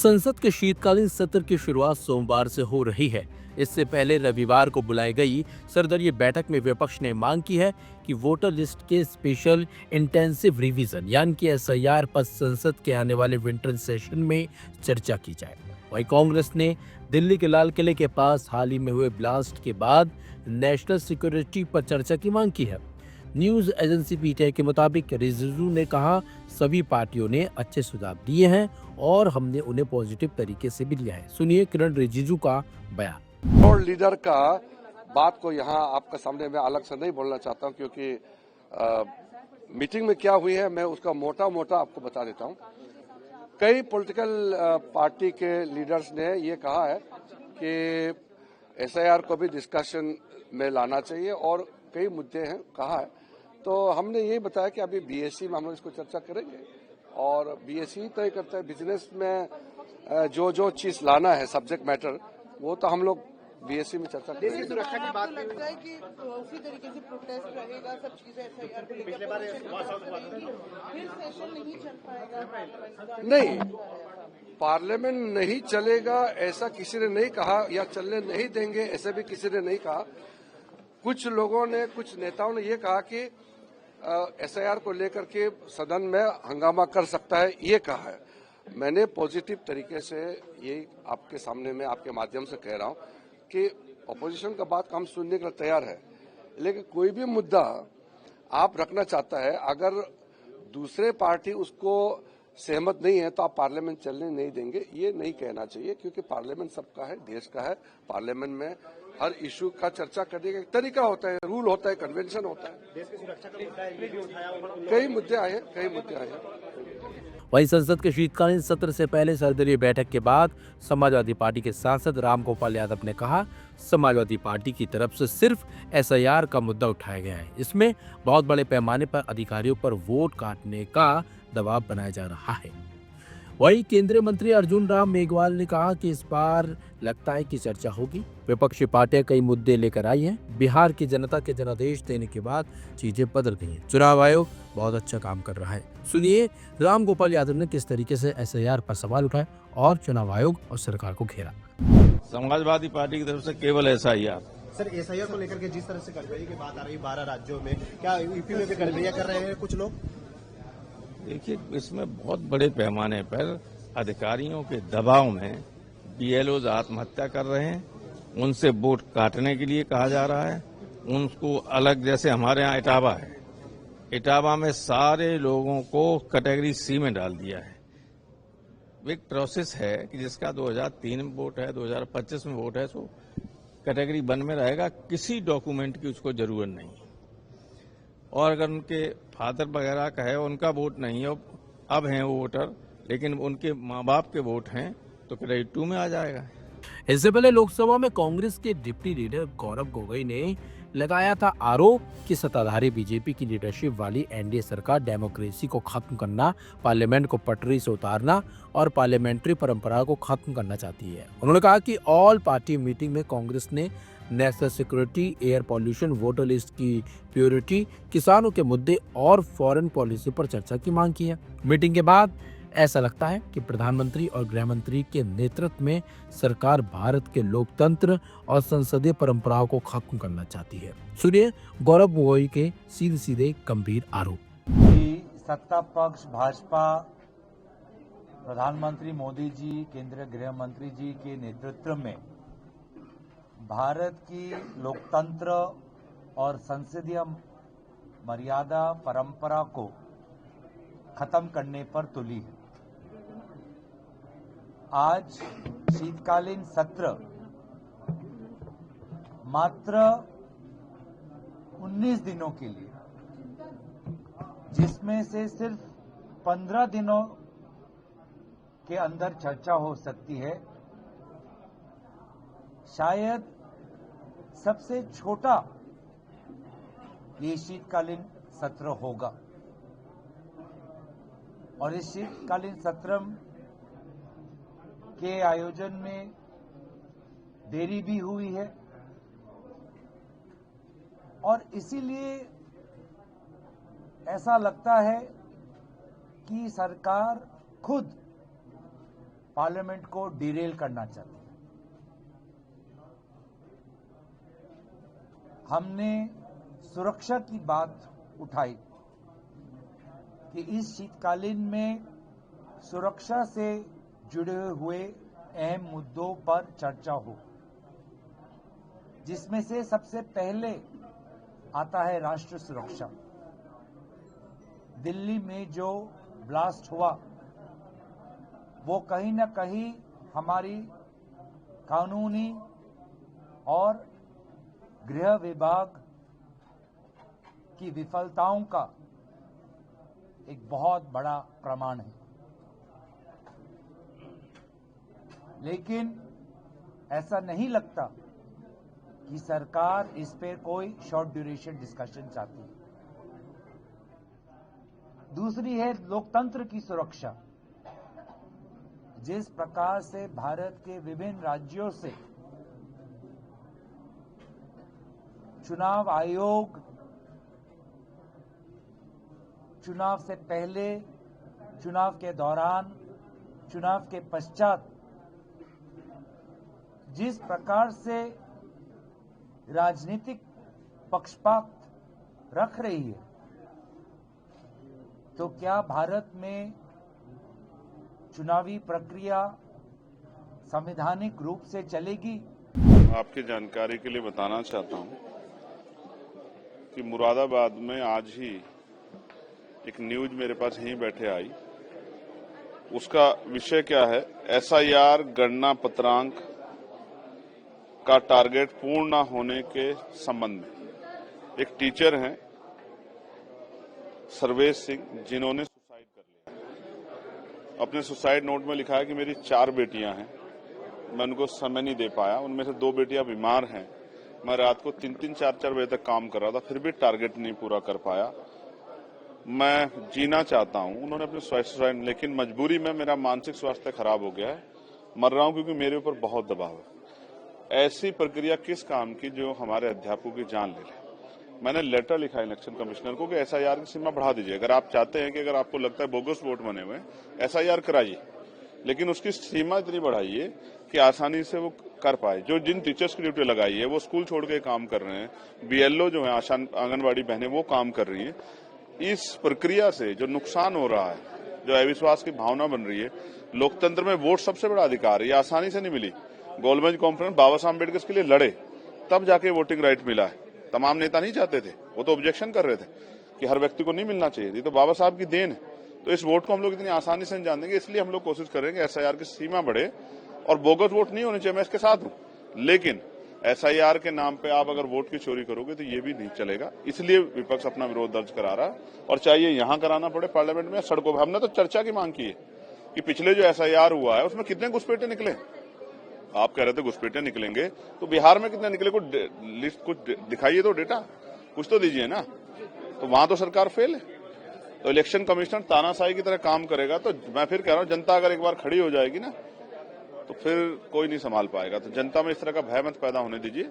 संसद के शीतकालीन सत्र की शुरुआत सोमवार से हो रही है। इससे पहले रविवार को बुलाई गई सर्वदलीय बैठक में विपक्ष ने मांग की है कि वोटर लिस्ट के स्पेशल इंटेंसिव रिवीजन यानी कि एसआईआर पर संसद के आने वाले विंटर सेशन में चर्चा की जाए। वहीं कांग्रेस ने दिल्ली के लाल किले के पास हाल ही में हुए ब्लास्ट के बाद नेशनल सिक्योरिटी पर चर्चा की मांग की है। न्यूज एजेंसी पीटीआई के मुताबिक रिजिजू ने कहा, सभी पार्टियों ने अच्छे सुझाव दिए हैं और हमने उन्हें पॉजिटिव तरीके से भी लिया है। सुनिए किरण रिजिजू का बयान। और लीडर का बात को यहाँ आपके सामने मैं अलग से नहीं बोलना चाहता हूँ, क्योंकि मीटिंग में क्या हुई है मैं उसका मोटा मोटा आपको बता देता हूँ। कई पॉलिटिकल पार्टी के लीडर्स ने ये कहा है कि एसआईआर को भी डिस्कशन में लाना चाहिए और कई मुद्दे हैं कहा है। तो हमने यही बताया कि अभी बीएससी में हम लोग इसको चर्चा करेंगे और बीएससी तय करता है बिजनेस में जो जो चीज लाना है सब्जेक्ट मैटर, वो तो हम लोग बीएससी में चर्चा करेंगे। सुरक्षा की बात लगता है कि उसी तरीके से प्रोटेस्ट रहेगा, सब चीजें एसआईआर को लेकर फिर सेशन नहीं चल पाएगा। नहीं, पार्लियामेंट नहीं चलेगा ऐसा किसी ने नहीं कहा, या चलने नहीं देंगे ऐसा भी किसी ने नहीं कहा। कुछ लोगों ने, कुछ नेताओं ने ये कहा कि एसआईआर को लेकर के सदन में हंगामा कर सकता है, ये कहा है। मैंने पॉजिटिव तरीके से ये आपके सामने में आपके माध्यम से कह रहा हूं कि ऑपोजिशन का बात हम सुनने के लिए तैयार है, लेकिन कोई भी मुद्दा आप रखना चाहता है, अगर दूसरे पार्टी उसको सहमत नहीं है तो आप पार्लियामेंट चलने नहीं देंगे, ये नहीं कहना चाहिए। क्योंकि पार्लियामेंट सबका है, देश का है। पार्लियामेंट में हर इशू का चर्चा करने का एक तरीका होता है, रूल होता है, कन्वेंशन होता है। देश की सुरक्षा का मुद्दा है, ये भी उठाया। कई मुद्दे आए हैं। वहीं संसद के शीतकालीन सत्र से पहले सर्वदलीय बैठक के बाद समाजवादी पार्टी के सांसद रामगोपाल यादव ने कहा, समाजवादी पार्टी की तरफ से सिर्फ एसआईआर का मुद्दा उठाया गया है। इसमें बहुत बड़े पैमाने पर अधिकारियों पर वोट काटने का दबाव बनाया जा रहा है। वहीं केंद्रीय मंत्री अर्जुन राम मेघवाल ने कहा कि इस बार लगता है कि चर्चा होगी। विपक्षी पार्टियां कई मुद्दे लेकर आई हैं। बिहार की जनता के जनादेश देने के बाद चीजें बदल गई हैं। चुनाव आयोग बहुत अच्छा काम कर रहा है। सुनिए रामगोपाल यादव ने किस तरीके से एसआईआर पर सवाल उठाए और चुनाव आयोग और सरकार को घेरा। समाजवादी पार्टी की तरफ से केवल एसआईआर। सर, एसआईआर को लेकर के जिस तरह से गड़बड़ी की बात आ रही है 12 राज्यों में, क्या यूपी में भी गड़बड़ियां कर रहे हैं कुछ लोग? देखिए, इसमें बहुत बड़े पैमाने पर अधिकारियों के दबाव में बीएलओज आत्महत्या कर रहे हैं। उनसे वोट काटने के लिए कहा जा रहा है। उनको अलग, जैसे हमारे यहाँ इटावा है, इटावा में सारे लोगों को कैटेगरी सी में डाल दिया है। एक प्रोसेस है कि जिसका 2003 में वोट है, 2025 में वोट है, सो कैटेगरी 1 में रहेगा। किसी डॉक्यूमेंट की उसको जरूरत नहीं। और अगर उनके फादर वगैरह का है, उनका वोट नहीं है, अब हैं वो वोटर, लेकिन उनके माँ बाप के वोट हैं, तो कैटेगरी 2 में आ जाएगा। इससे पहले लोकसभा में कांग्रेस के डिप्टी लीडर गौरव गोगोई ने लगाया था आरोप कि सत्ताधारी बीजेपी की लीडरशिप वाली एनडीए सरकार डेमोक्रेसी को खत्म करना, पार्लियामेंट को पटरी से उतारना और पार्लियामेंट्री परंपरा को खत्म करना चाहती है। उन्होंने कहा कि ऑल पार्टी मीटिंग में कांग्रेस ने national security, air pollution, voter list की प्योरिटी, किसानों के मुद्दे और फॉरेन पॉलिसी पर चर्चा की मांग की है। मीटिंग के बाद ऐसा लगता है कि प्रधानमंत्री और गृह मंत्री के नेतृत्व में सरकार भारत के लोकतंत्र और संसदीय परंपराओं को खत्म करना चाहती है। सुनिए गौरव गोगोई के सीधे सीधे गंभीर आरोप। सत्ता पक्ष भाजपा, प्रधानमंत्री मोदी जी, केंद्रीय गृह मंत्री जी के नेतृत्व में भारत की लोकतंत्र और संसदीय मर्यादा परंपरा को खत्म करने पर तुली है। आज शीतकालीन सत्र मात्र 19 दिनों के लिए, जिसमें से सिर्फ 15 दिनों के अंदर चर्चा हो सकती है, शायद सबसे छोटा ये शीतकालीन सत्र होगा। और इस शीतकालीन सत्र के आयोजन में देरी भी हुई है और इसीलिए ऐसा लगता है कि सरकार खुद पार्लियामेंट को डिरेल करना चाहती है। हमने सुरक्षा की बात उठाई कि इस शीतकालीन में सुरक्षा से जुड़े हुए अहम मुद्दों पर चर्चा हो, जिसमें से सबसे पहले आता है राष्ट्र सुरक्षा। दिल्ली में जो ब्लास्ट हुआ वो कहीं न कहीं हमारी कानूनी और गृह विभाग की विफलताओं का एक बहुत बड़ा प्रमाण है। लेकिन ऐसा नहीं लगता कि सरकार इस पर कोई शॉर्ट ड्यूरेशन डिस्कशन चाहती है। दूसरी है लोकतंत्र की सुरक्षा। जिस प्रकार से भारत के विभिन्न राज्यों से चुनाव आयोग चुनाव से पहले, चुनाव के दौरान, चुनाव के पश्चात जिस प्रकार से राजनीतिक पक्षपात रख रही है, तो क्या भारत में चुनावी प्रक्रिया संवैधानिक रूप से चलेगी? आपकी जानकारी के लिए बताना चाहता हूं कि मुरादाबाद में आज ही एक न्यूज मेरे पास यहीं बैठे आई। उसका विषय क्या है? एसआईआर गणना पत्रांक का टारगेट पूर्ण न होने के संबंध में एक टीचर हैं सर्वेश सिंह, जिन्होंने सुसाइड कर लिया। अपने सुसाइड नोट में लिखा है कि मेरी 4 बेटियां हैं, मैं उनको समय नहीं दे पाया, उनमें से 2 बेटियां बीमार हैं, मैं रात को 3-3, 4-4 बजे तक काम कर रहा था, फिर भी टारगेट नहीं पूरा कर पाया, मैं जीना चाहता हूं। उन्होंने अपने सुसाइड, लेकिन मजबूरी में मेरा मानसिक स्वास्थ्य खराब हो गया है, मर रहा हूं क्योंकि मेरे ऊपर बहुत दबाव है। ऐसी प्रक्रिया किस काम की जो हमारे अध्यापकों की जान ले ले? मैंने लेटर लिखा इलेक्शन कमिश्नर को कि एसआईआर की सीमा बढ़ा दीजिए। अगर आप चाहते हैं कि अगर आपको लगता है बोगस वोट बने हुए एसआईआर कराइए, लेकिन उसकी सीमा इतनी बढ़ाइए कि आसानी से वो कर पाए। जो जिन टीचर्स की ड्यूटी लगाई है वो स्कूल छोड़ के काम कर रहे हैं, बीएलओ जो है आंगनबाड़ी बहनें वो काम कर रही हैं। इस प्रक्रिया से जो नुकसान हो रहा है, जो अविश्वास की भावना बन रही है, लोकतंत्र में वोट सबसे बड़ा अधिकार है, ये आसानी से नहीं मिली। गोलमेज कॉन्फ्रेंस बाबा साहब अम्बेडकर के लिए लड़े, तब जाके वोटिंग राइट मिला है। तमाम नेता नहीं चाहते थे, वो तो ऑब्जेक्शन कर रहे थे कि हर व्यक्ति को नहीं मिलना चाहिए, ये तो बाबा साहब की देन है। तो इस वोट को हम लोग इतनी आसानी से नहीं जान देंगे, इसलिए हम लोग कोशिश करेंगे एसआईआर की सीमा बढ़े और बोगस वोट नहीं होने चाहिए। मैं इसके साथ हूं, लेकिन एसआईआर के नाम पे आप अगर वोट की चोरी करोगे तो ये भी नहीं चलेगा। इसलिए विपक्ष अपना विरोध दर्ज करा रहा है, और चाहिए यहां कराना पड़े पार्लियामेंट में, सड़कों पर। हमने तो चर्चा की मांग की है कि पिछले जो एसआईआर हुआ है उसमें कितने घुसपैठे निकले। आप कह रहे थे घुसपैठे निकलेंगे, तो बिहार में कितने निकले? कुछ लिस्ट, कुछ दिखाइए तो डेटा, कुछ तो दीजिए ना। तो वहां तो सरकार फेल है। तो इलेक्शन कमिश्नर तानाशाही की तरह काम करेगा, तो मैं फिर कह रहा हूं, जनता अगर एक बार खड़ी हो जाएगी ना तो फिर कोई नहीं संभाल पाएगा। तो जनता में इस तरह का भय मत पैदा होने दीजिए।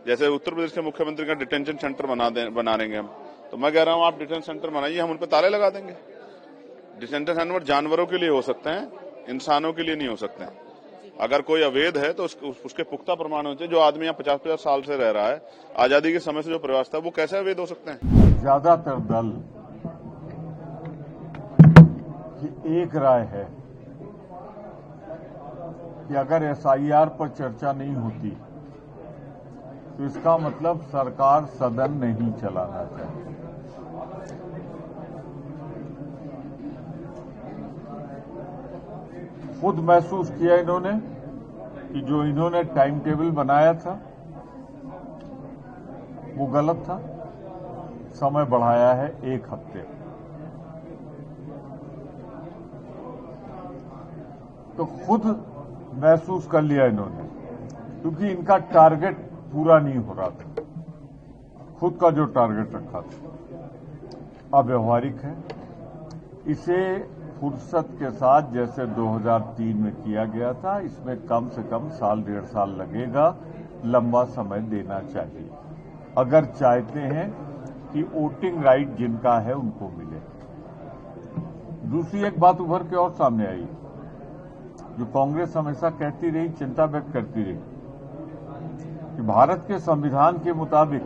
जैसे उत्तर प्रदेश के मुख्यमंत्री का डिटेंशन सेंटर बना देंगे हम, तो मैं कह रहा हूं आप डिटेंशन सेंटर बनाइए, हम उन पर ताले लगा देंगे। डिटेंशन सेंटर जानवरों के लिए हो सकते हैं, इंसानों के लिए नहीं हो सकते हैं। अगर कोई अवैध है तो उसके पुख्ता प्रमाण होने चाहिए। जो आदमी यहाँ 50-50 साल से रह रहा है, आजादी के समय से जो प्रयास था, वो कैसे अवैध हो सकते हैं? ज्यादातर दल की एक राय है कि अगर एसआईआर पर चर्चा नहीं होती तो इसका मतलब सरकार सदन नहीं चलाना चाहती। खुद महसूस किया इन्होंने कि जो इन्होंने टाइम टेबल बनाया था वो गलत था, समय बढ़ाया है 1 हफ्ते। तो खुद महसूस कर लिया इन्होंने, क्योंकि इनका टारगेट पूरा नहीं हो रहा था, खुद का जो टारगेट रखा था अव्यवहारिक है। इसे फुर्सत के साथ जैसे 2003 में किया गया था, इसमें कम से कम 1.5 साल लगेगा, लंबा समय देना चाहिए अगर चाहते हैं कि वोटिंग राइट जिनका है उनको मिले। दूसरी एक बात उभर के और सामने आई जो कांग्रेस हमेशा कहती रही, चिंता व्यक्त करती रही कि भारत के संविधान के मुताबिक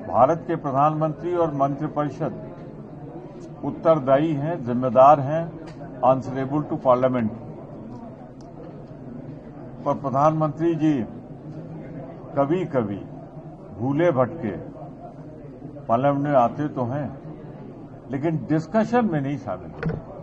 भारत के प्रधानमंत्री और मंत्रिपरिषद उत्तरदायी हैं, जिम्मेदार हैं, आंसरेबल टू पार्लियामेंट। पर प्रधानमंत्री जी कभी कभी भूले भटके पार्लियामेंट में आते तो हैं, लेकिन डिस्कशन में नहीं शामिल होते।